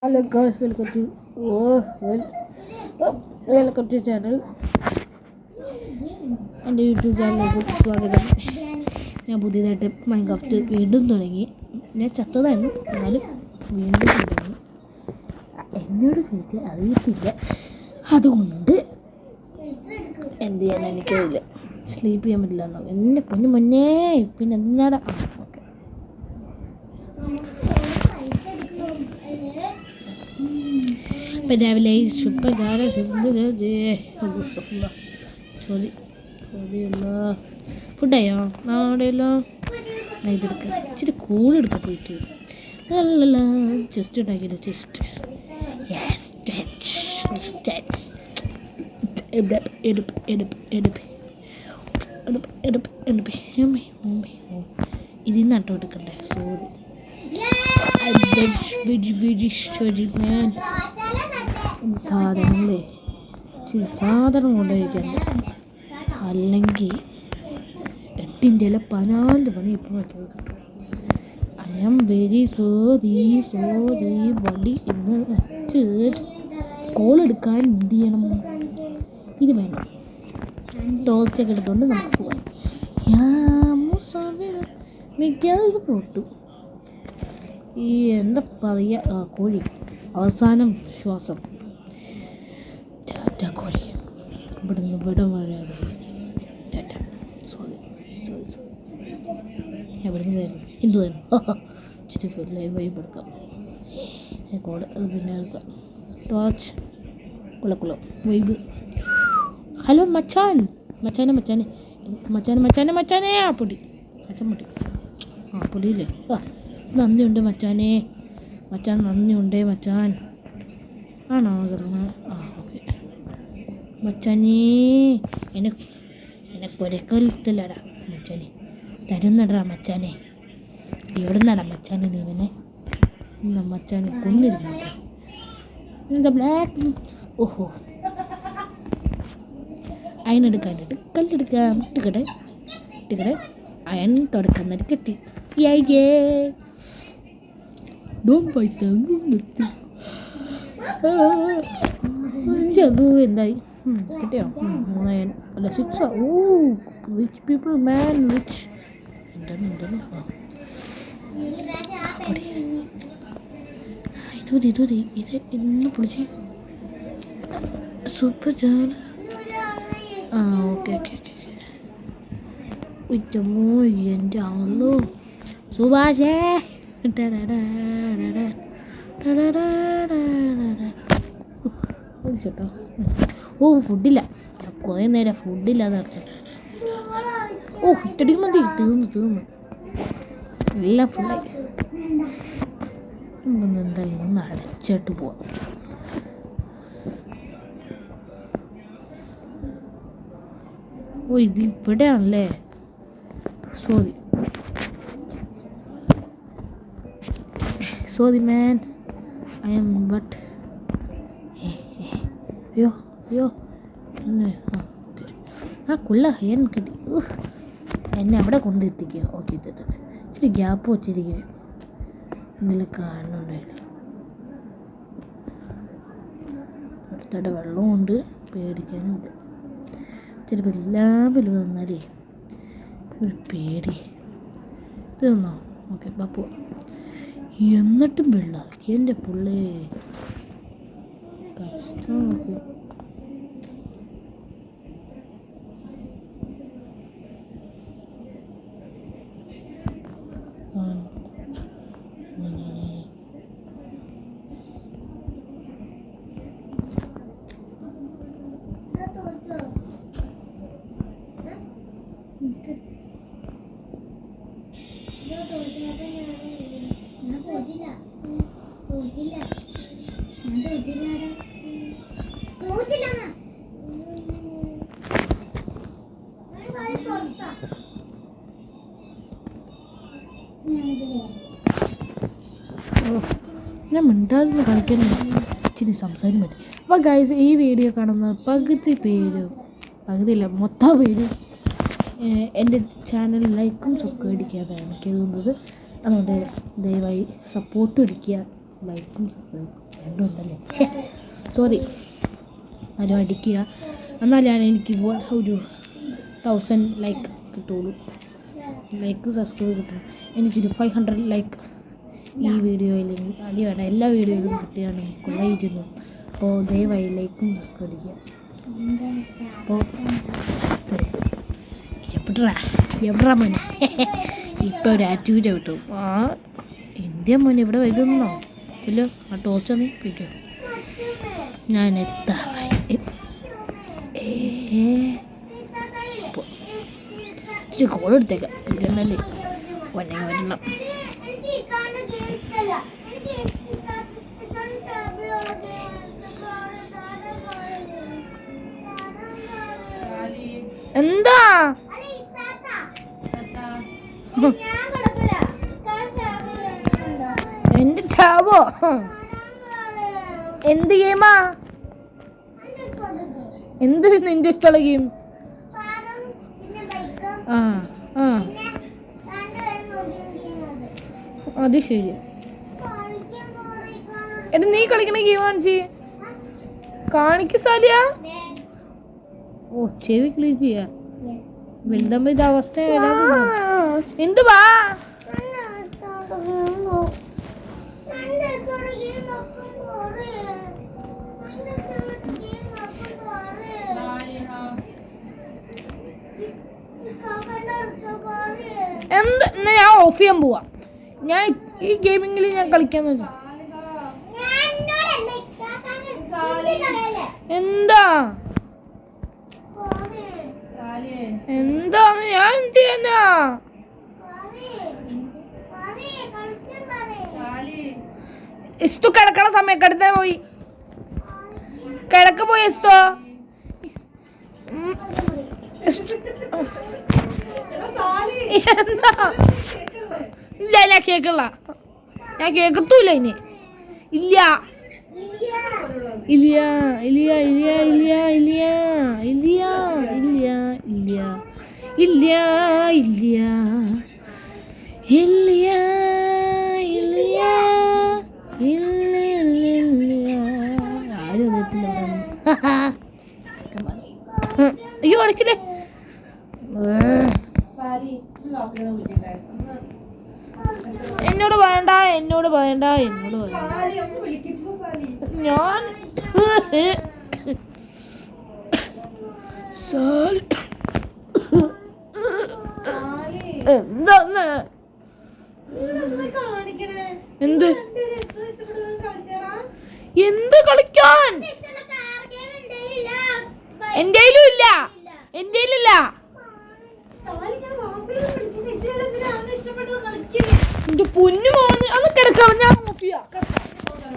Hello guys, welcome to channel. എൻ്റെ YouTube ചാനലിലേക്ക് സ്വാഗതം. ഞാൻ പുതിയതായിട്ട് മൈൻക്രാഫ്റ്റ് വീണ്ടും തുടങ്ങി. ഞാൻ ചത്തതായിരുന്നു, എന്നാലും വീണ്ടും തുടങ്ങി. എന്നോട് ചോദിച്ചാൽ അറിയത്തില്ല, അതുകൊണ്ട് എന്ത് ചെയ്യാൻ എനിക്കറിയില്ല. സ്ലീപ്പ് ചെയ്യാൻ പറ്റില്ല എന്നോ എന്നെ മുന്നേ പിന്നെ എന്തിനാടാ. ഓക്കെ, ഇപ്പം രാവിലെ ചോദ്യമല്ല ഫുഡായോ നാടെയല്ലോ. ഇതെടുക്കുക, ഇച്ചിരി കൂടെടുക്കുക പോയിട്ട്. അല്ലല്ല, ജസ്റ്റ് ഉണ്ടാക്കിയത് ജസ്റ്റ് ഇതിൽ നിന്ന് നട്ടോ എടുക്കണ്ടേ. സോറി, സാധനങ്ങളെ ഇച്ചിരി സാധനം കൊണ്ടുപോയിക്കണ്ട, അല്ലെങ്കിൽ 8 12 മണി ഇപ്പം കിട്ടും. ഐ ആം വെരി സോറി വണ്ടി എന്ന് വെച്ച് കോൾ എടുക്കാൻ എന്ത് ചെയ്യണം, ഇത് വേണം. ടോർച്ചൊക്കെ എടുത്തുകൊണ്ട് നമുക്ക് പോകാം. മിക്കവാറും ഇത് പൊട്ടു. ഈ എന്താ പറയുക, കോഴി അവസാനം ശ്വാസം. ടാറ്റ കോഴി, ഇവിടുന്ന് ഇവിടെ വരാതെ. ടാറ്റ, സോറി എവിടുന്ന് വരും, എന്ത് വരും. ഇച്ചിരി ലൈവ് വൈബ് എടുക്കാം. കോഡ് അത് പിന്നെ എടുക്കാം. Torch കുളക്കുളം vibe. ഹലോ മച്ചാനെ ആ പൊടി ആ പൊടിയില്ലേ. നന്ദിയുണ്ട് മച്ചാൻ, നന്ദിയുണ്ട് മച്ചാൻ. ആണോ കിടന്നത്? ആ ഓക്കെ മച്ചാനേ, എനക്കൊരക്കത്തില്ലടാ മച്ചാനെ, തരുന്നടാ മച്ചാനെ. എവിടുന്നടാ മച്ചാനെ നീ ഇവനെ? മച്ചാനെ കൊന്നിരുന്നു എന്താ ബ്ലാക്ക്. ഓഹോ, അയനെടുക്കാനായിട്ട് കല്ലെടുക്കാം. ഇട്ടുകടെ അയൺ തുടക്കുന്നൊരു കെട്ടി. അത് എന്തായി കിട്ടിയോ? അല്ല 6. ഓ, റിച്ച് പീപ്പിൾ മാൻ, റിച്ച്. എന്താണ് ഇത് ഇന്ന് പൊളിച്ച് സൂപ്പർ ചാനൽ. ആ ഓക്കെ ഉറ്റമോ എൻ്റെ ആണല്ലോ സുഭാഷേ. കേട്ടോ, ഓ ഫുഡില്ല, കുറേ നേരം ഫുഡില്ലാതെ നടക്കും. ഓ ഇട്ടടിക്ക് മതി, തീർന്നു എല്ലാം ഫുള്ളായി. എന്തായാലും ഒന്ന് അടച്ചിട്ട് പോവാം. ഓ ഇത് ഇവിടെയാണല്ലേ. Sorry man, I am but അയ്യോ ഓക്കെ. ആ കുള്ള ഹേൻ കിട്ടി. എന്നെ അവിടെ കൊണ്ടെത്തിക്കുക. ഓക്കെ, ഇച്ചിരി ഗ്യാപ്പ് വെച്ചിരിക്കുക. ഇന്നലെ കാണുന്നുണ്ടായില്ല. അടുത്തവിടെ വെള്ളമുണ്ട്, പേടിക്കാനുണ്ട്. ചിലപ്പോൾ എല്ലാം വില വന്നാലേ ഒരു പേടി. തീർന്നോ? ഓക്കെ ബാപ്പു. എന്നിട്ടും വെള്ളം എൻ്റെ പുള്ളേ, കഷ്ടം. നോക്ക്, ഞാൻ മിണ്ടാതെ കളിക്കാനില്ല, ഇച്ചിരി സംസാരം പറ്റും. അപ്പോൾ ഗൈസ്, ഈ വീഡിയോ കാണുന്ന പകുതിയില്ല മൊത്തം പേര് എൻ്റെ ചാനൽ ലൈക്കും സബ്സ്ക്രൈബ് അടിക്കാതെയാണ് എനിക്ക് തോന്നുന്നത്. അതുകൊണ്ട് ദയവായി സപ്പോർട്ട് അടിക്കുക, ലൈക്കും സബ്സ്ക്രൈബ്. വീണ്ടും ഒന്നല്ലേ സോറി ആരും അടിക്കുക. എന്നാലാണ് എനിക്ക് ഒരു 1000 ലൈക്ക് കിട്ടുള്ളൂ. ലൈക്ക് സബ്സ്ക്രൈബ് കിട്ടും. എനിക്കൊരു 500 ലൈക്ക് ഈ വീഡിയോയിൽ അടി വേണം, എല്ലാ വീഡിയോയിലും കിട്ടുകയാണെങ്കിൽ കൊള്ളായിരുന്നു. അപ്പോൾ ദയവായി ലൈക്കും സബ്സ്ക്രൈബ് ചെയ്യുക. അപ്പോൾ എവിടാ മോനെ ഇപ്പോൾ ഒരു ആക്ടിവിറ്റി കിട്ടും. ആ ഇന്ത്യ മോനെ ഇവിടെ വരുന്നോ ഇല്ലോ? ആ ടോസ്റ്റ് ഒന്ന് പിടിക്കോ. ഞാൻ എത്താറായി. കോൾ എടുത്തേക്കാം ഇല്ലല്ലേ ഒന്നെ വരണം. എന്താ എന്റെ ടാബോ എന്ത് ഗെയിമാ? എന്ത് നിന്റെ ഇഷ്ടമുള്ള ഗെയിം? ആ ആ അത് ശരി. എടാ നീ കളിക്കണ ഗെയിം കാണിച്ച് കാണിക്ക് സാലിയ. ഓ ചെവി ക്ലീൻ ചെയ്യാ വലുതാകുമ്പോ ഇത് അവസ്ഥ എന്ത് വാ എന്ത് ഞാൻ ഓഫ് ചെയ്യാൻ പോവാ. ഞാൻ ഈ ഗെയിമിങ്ങിൽ ഞാൻ കളിക്കാന്ന് വെച്ചാ എന്താ എന്താണ് ഞാൻ എന്ത് ചെയ്യാനാ? ഇസ്തു കിടക്കണ സമയം കിടന്നേ പോയി കിടക്ക് പോയി ഇസ്തു. എന്താ ഇല്ല ഞാൻ കേക്കല്ല, ഞാൻ കേക്കത്തൂല ഇനി. ഇല്ല ഇല്ല ഇല്ല ഇല്ല ഇല്ല ഇല്ല ഇല്ല ഇല്ല ഇല്ല ഇല്ല ഇല്ല ഇല്ല ഇല്ല ഇല്ല ഇല്ല ആരും അറിയത്തില്ല. അയ്യോ അടക്കില്ലേ. എന്നോട് വേണ്ട എന്നോട് വേണ്ട എന്നോട് വേണ്ട ഞാൻ എന്താന്ന് എന്ത് എന്ത് കളിക്കാൻ? എന്റെയിലും ഇല്ല, എന്റെയിലില്ല. എന്റെ പൊന്നു മോന് അന്ന് കിടക്കാം. ഞാൻ